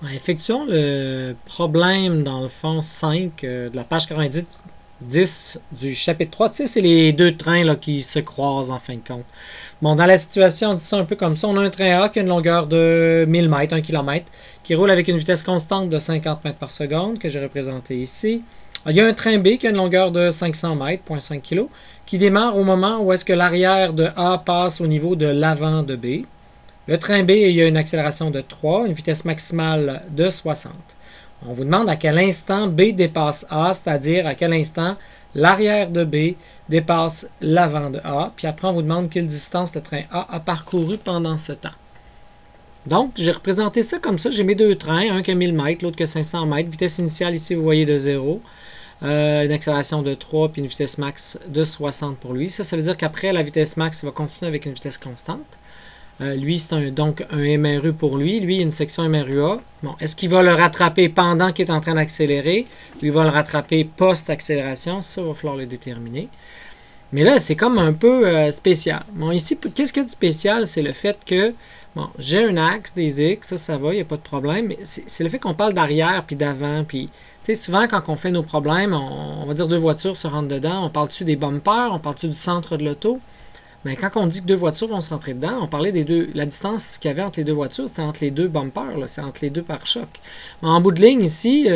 Ouais, effectuons le problème, dans le fond, 5 de la page 90 du chapitre 3. Tu sais, c'est les deux trains là, qui se croisent en fin de compte. Bon, dans la situation, on dit ça un peu comme ça. On a un train A qui a une longueur de 1000 mètres, 1 km, qui roule avec une vitesse constante de 50 mètres par seconde, que j'ai représenté ici. Il y a un train B qui a une longueur de 500 mètres, 0,5 kg, qui démarre au moment où est-ce que l'arrière de A passe au niveau de l'avant de B. Le train B, il y a une accélération de 3, une vitesse maximale de 60. On vous demande à quel instant B dépasse A, c'est-à-dire à quel instant l'arrière de B dépasse l'avant de A. Puis après, on vous demande quelle distance le train A a parcouru pendant ce temps. Donc, j'ai représenté ça comme ça. J'ai mes deux trains, un qui a 1000 mètres, l'autre qui a 500 mètres. Vitesse initiale ici, vous voyez, de 0. Une accélération de 3 puis une vitesse max de 60 pour lui. Ça veut dire qu'après, la vitesse max va continuer avec une vitesse constante. Lui, c'est donc un MRU pour lui. Lui, il y a une section MRUA. Bon, est-ce qu'il va le rattraper pendant qu'il est en train d'accélérer ou il va le rattraper post-accélération? Ça, il va falloir le déterminer. Mais là, c'est comme un peu spécial. Bon, ici, qu'est-ce qu'il y a de spécial? C'est le fait que, bon, j'ai un axe des X, ça va, il n'y a pas de problème. Mais c'est le fait qu'on parle d'arrière puis d'avant. Puis, tu sais, souvent, quand on fait nos problèmes, on va dire deux voitures se rentrent dedans. On parle-tu des bumpers? On parle-tu du centre de l'auto? Mais quand on dit que deux voitures vont se rentrer dedans, on parlait des deux. La distance qu'il y avait entre les deux voitures, c'était entre les deux bumpers, c'est entre les deux pare-chocs. Mais en bout de ligne, ici,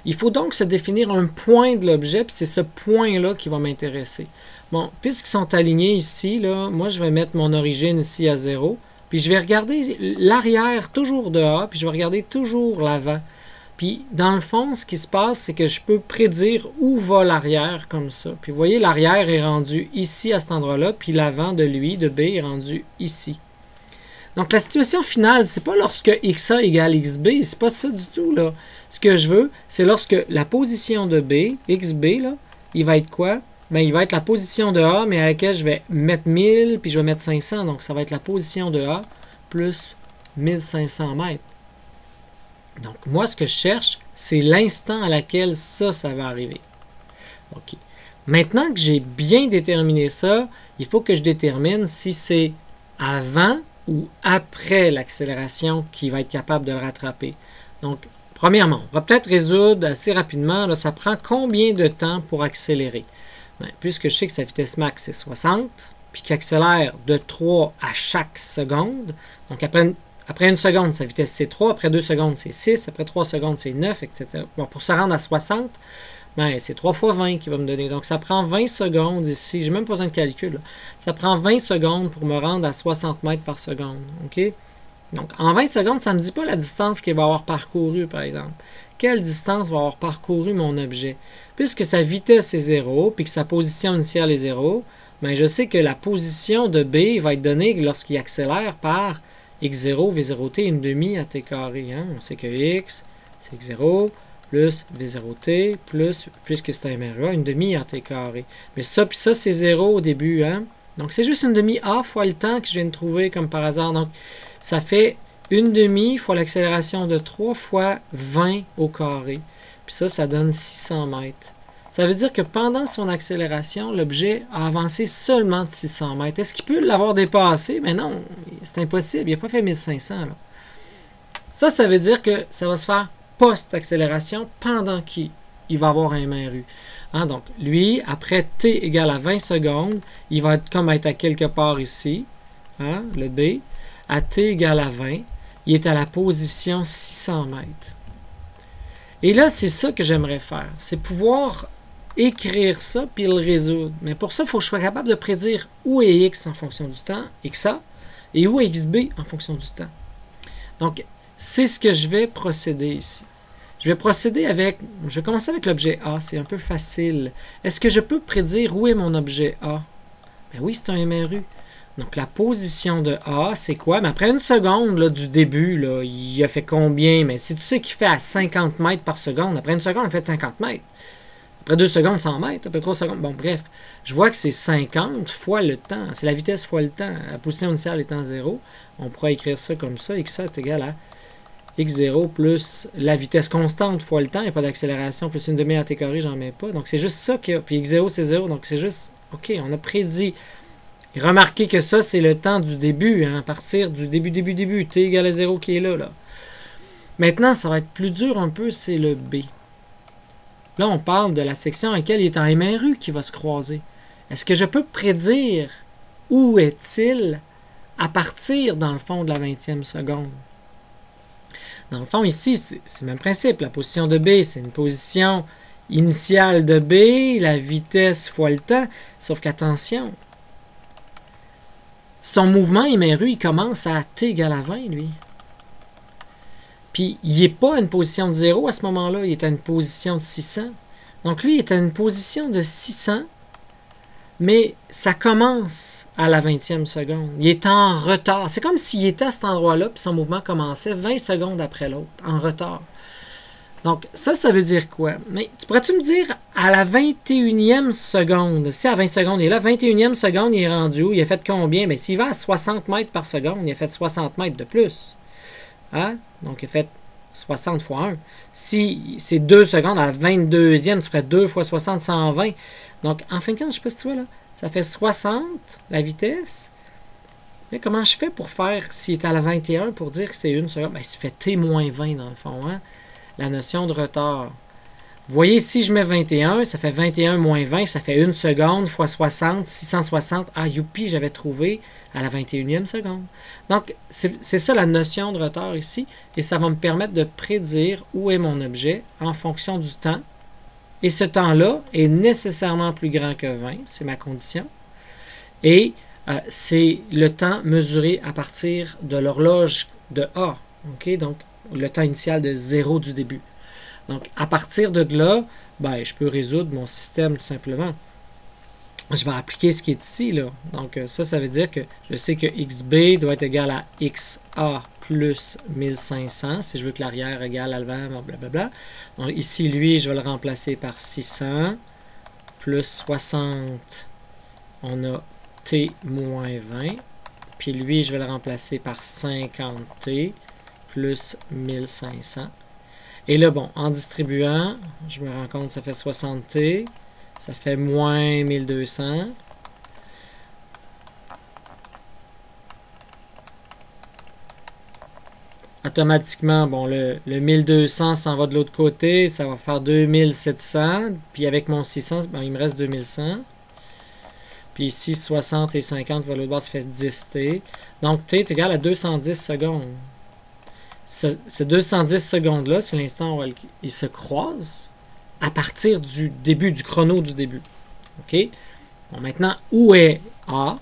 il faut donc se définir un point de l'objet, puis c'est ce point-là qui va m'intéresser. Bon, puisqu'ils sont alignés ici, là, moi je vais mettre mon origine ici à 0, puis je vais regarder l'arrière toujours de A, puis je vais regarder toujours l'avant. Puis, dans le fond, ce qui se passe, c'est que je peux prédire où va l'arrière comme ça. Puis, vous voyez, l'arrière est rendu ici, à cet endroit-là, puis l'avant de lui, de B, est rendu ici. Donc, la situation finale, c'est pas lorsque XA égale XB, c'est pas ça du tout, là. Ce que je veux, c'est lorsque la position de B, XB, là, il va être quoi? Bien, il va être la position de A, mais à laquelle je vais mettre 1000, puis je vais mettre 500. Donc, ça va être la position de A plus 1500 mètres. Donc, moi, ce que je cherche, c'est l'instant à laquelle ça va arriver. OK. Maintenant que j'ai bien déterminé ça, il faut que je détermine si c'est avant ou après l'accélération qui va être capable de le rattraper. Donc, premièrement, on va peut-être résoudre assez rapidement, là, ça prend combien de temps pour accélérer? Bien, puisque je sais que sa vitesse max, c'est 60, puis qu'il accélère de 3 à chaque seconde, donc après une seconde, sa vitesse c'est 3, après 2 secondes c'est 6, après 3 secondes c'est 9, etc. Bon, pour se rendre à 60, ben, c'est 3 fois 20 qui va me donner. Donc ça prend 20 secondes ici, j'ai même pas besoin de calcul. Là. Ça prend 20 secondes pour me rendre à 60 mètres par seconde. OK? Donc en 20 secondes, ça ne me dit pas la distance qu'il va avoir parcouru, par exemple. Quelle distance va avoir parcouru mon objet? Puisque sa vitesse est 0, puis que sa position initiale est 0, ben, je sais que la position de B va être donnée lorsqu'il accélère par x0, v0t, une demi à t carré. Hein? On sait que x, c'est x0, plus v0t, plus, puisque c'est un MRA, une demi à t carré. Mais ça, puis ça, c'est 0 au début. Hein? Donc, c'est juste une demi a fois le temps que je viens de trouver comme par hasard. Donc, ça fait une demi fois l'accélération de 3 fois 20 au carré. Puis ça donne 600 mètres. Ça veut dire que pendant son accélération, l'objet a avancé seulement de 600 mètres. Est-ce qu'il peut l'avoir dépassé? Mais non, c'est impossible. Il n'a pas fait 1500. Là. Ça veut dire que ça va se faire post-accélération pendant qu'il va avoir un MRU. Hein, donc, lui, après t égale à 20 secondes, il va être comme être à quelque part ici, hein, le B. À t égale à 20, il est à la position 600 mètres. Et là, c'est ça que j'aimerais faire. C'est pouvoir écrire ça puis le résoudre. Mais pour ça, il faut que je sois capable de prédire où est x en fonction du temps, xa, et où est xb en fonction du temps. Donc, c'est ce que je vais procéder ici. Je vais procéder avec... Je vais commencer avec l'objet A. C'est un peu facile. Est-ce que je peux prédire où est mon objet A? Ben oui, c'est un MRU. Donc, la position de A, c'est quoi? Mais après une seconde là, du début, là, il a fait combien? Mais si tu sais qu'il fait à 50 mètres par seconde, après une seconde, il fait 50 mètres. Après 2 secondes, 100 mètres. Après 3 secondes, bon, bref. Je vois que c'est 50 fois le temps. C'est la vitesse fois le temps. La position initiale étant 0. On pourra écrire ça comme ça. X est égal à x0 plus la vitesse constante fois le temps. Il n'y a pas d'accélération. Plus une demi à t carré, j'en mets pas. Donc, c'est juste ça qu'il y a. Puis x0, c'est 0. Donc, c'est juste... OK, on a prédit... Et remarquez que ça, c'est le temps du début, hein, à partir du début, t égale à 0 qui est là. Maintenant, ça va être plus dur un peu, c'est le B. Là, on parle de la section à laquelle il est en MRU qui va se croiser. Est-ce que je peux prédire où est-il à partir, dans le fond, de la 20e seconde? Dans le fond, ici, c'est le même principe. La position de B, c'est une position initiale de B, la vitesse fois le temps. Sauf qu'attention, son mouvement MRU, il commence à t égale à 20, lui. Puis, il n'est pas à une position de 0 à ce moment-là, il est à une position de 600. Donc, lui, il est à une position de 600, mais ça commence à la 20e seconde. Il est en retard. C'est comme s'il était à cet endroit-là, puis son mouvement commençait 20 secondes après l'autre, en retard. Donc, ça veut dire quoi? Mais tu pourrais-tu me dire, à la 21e seconde, si à 20 secondes, il est là, 21e seconde, il est rendu où? Il a fait combien? Bien, s'il va à 60 mètres par seconde, il a fait 60 mètres de plus. Hein? Donc, il a fait 60 fois 1. Si c'est 2 secondes, à la 22e, tu ferais 2 fois 60, 120. Donc, en fin de compte, je ne sais pas si tu vois là, ça fait 60, la vitesse. Mais comment je fais pour faire, s'il est à la 21, pour dire que c'est 1 seconde? Bien, ça fait T-20 dans le fond, hein? La notion de retard. Vous voyez, si je mets 21, ça fait 21 moins 20, ça fait 1 seconde fois 60, 660. Ah, youpi, j'avais trouvé à la 21e seconde. Donc, c'est ça la notion de retard ici, et ça va me permettre de prédire où est mon objet en fonction du temps. Et ce temps-là est nécessairement plus grand que 20, c'est ma condition. Et c'est le temps mesuré à partir de l'horloge de A. Okay? Donc, le temps initial de 0 du début. Donc, à partir de là, ben, je peux résoudre mon système tout simplement. Je vais appliquer ce qui est ici, là. Donc, ça veut dire que je sais que XB doit être égal à XA plus 1500, si je veux que l'arrière égale à l'avant, blablabla. Donc, ici, lui, je vais le remplacer par 600, plus 60, on a T moins 20, puis lui, je vais le remplacer par 50T, plus 1500. Et là, bon, en distribuant, je me rends compte, ça fait 60T, ça fait moins 1200. Automatiquement, bon, le 1200 s'en va de l'autre côté, ça va faire 2700. Puis avec mon 600, ben, il me reste 2100. Puis ici, 60 et 50, vers l'autre bord, ça fait 10T. Donc, T est égal à 210 secondes. Ce 210 secondes-là, c'est l'instant où ils se croisent à partir du début, du chrono du début. OK? Bon, maintenant, où est A?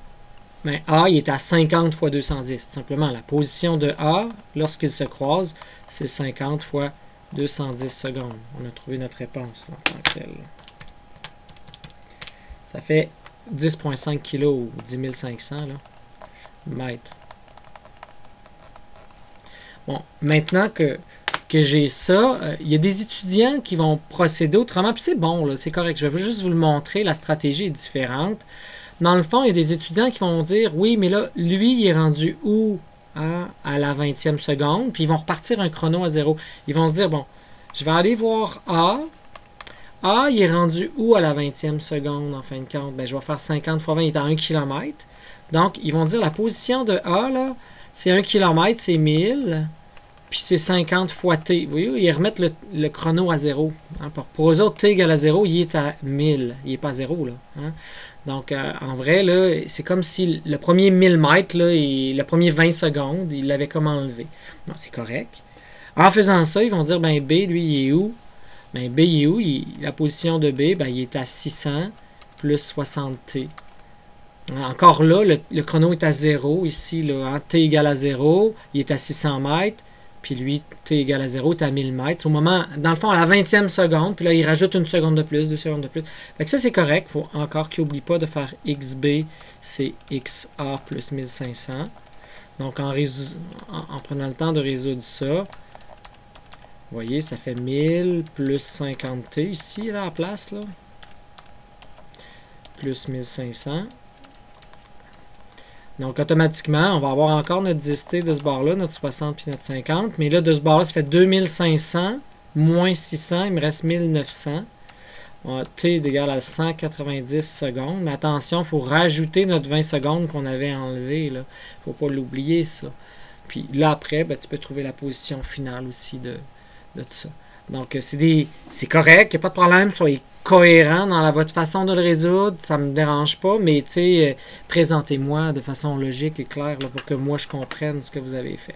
Bien, A, il est à 50 fois 210. Tout simplement, la position de A, lorsqu'ils se croisent, c'est 50 fois 210 secondes. On a trouvé notre réponse, là, en tant que telle. Ça fait 10,5 kg ou 10 500 là, mètres. Bon, maintenant que j'ai ça, il y a des étudiants qui vont procéder autrement, puis c'est bon, c'est correct. Je vais juste vous le montrer, la stratégie est différente. Dans le fond, il y a des étudiants qui vont dire, oui, mais là, lui, il est rendu où hein, à la 20e seconde, puis ils vont repartir un chrono à 0. Ils vont se dire, bon, je vais aller voir A. A, il est rendu où à la 20e seconde, en fin de compte? Ben, je vais faire 50 fois 20, il est à 1 km. Donc, ils vont dire, la position de A, là, c'est 1 km, c'est 1000. Puis c'est 50 fois t. Vous voyez, ils remettent le chrono à 0. Hein. Pour eux autres, t égale à 0, il est à 1000. Il n'est pas à 0. Là, hein. Donc, en vrai, là, c'est comme si le premier 1000 mètres, là, le premier 20 secondes, il l'avait comme enlevé. Non, c'est correct. En faisant ça, ils vont dire, ben B, lui, il est où? Ben B, il est où? La position de B, ben, il est à 600 plus 60t. Encore là, le chrono est à 0 ici. Là, hein, t égale à 0, il est à 600 mètres. Puis lui, t égale à 0, tu à 1000 mètres. Au moment, dans le fond, à la 20e seconde, puis là, il rajoute une seconde de plus, 2 secondes de plus. Fait que ça, c'est correct. Il faut encore qu'il n'oublie pas de faire XB, c'est XA plus 1500. Donc, en prenant le temps de résoudre ça, vous voyez, ça fait 1000 plus 50T ici, là, à place, là. Plus 1500. Donc, automatiquement, on va avoir encore notre 10T de ce bord-là, notre 60 puis notre 50. Mais là, de ce bord-là, ça fait 2500 moins 600, il me reste 1900. T est égal à 190 secondes. Mais attention, il faut rajouter notre 20 secondes qu'on avait enlevé. Il ne faut pas l'oublier, ça. Puis là, après, ben, tu peux trouver la position finale aussi de tout ça. Donc, c'est correct, il n'y a pas de problème, soyez cohérent dans votre façon de le résoudre, ça me dérange pas, mais tu sais, présentez-moi de façon logique et claire là, pour que moi je comprenne ce que vous avez fait.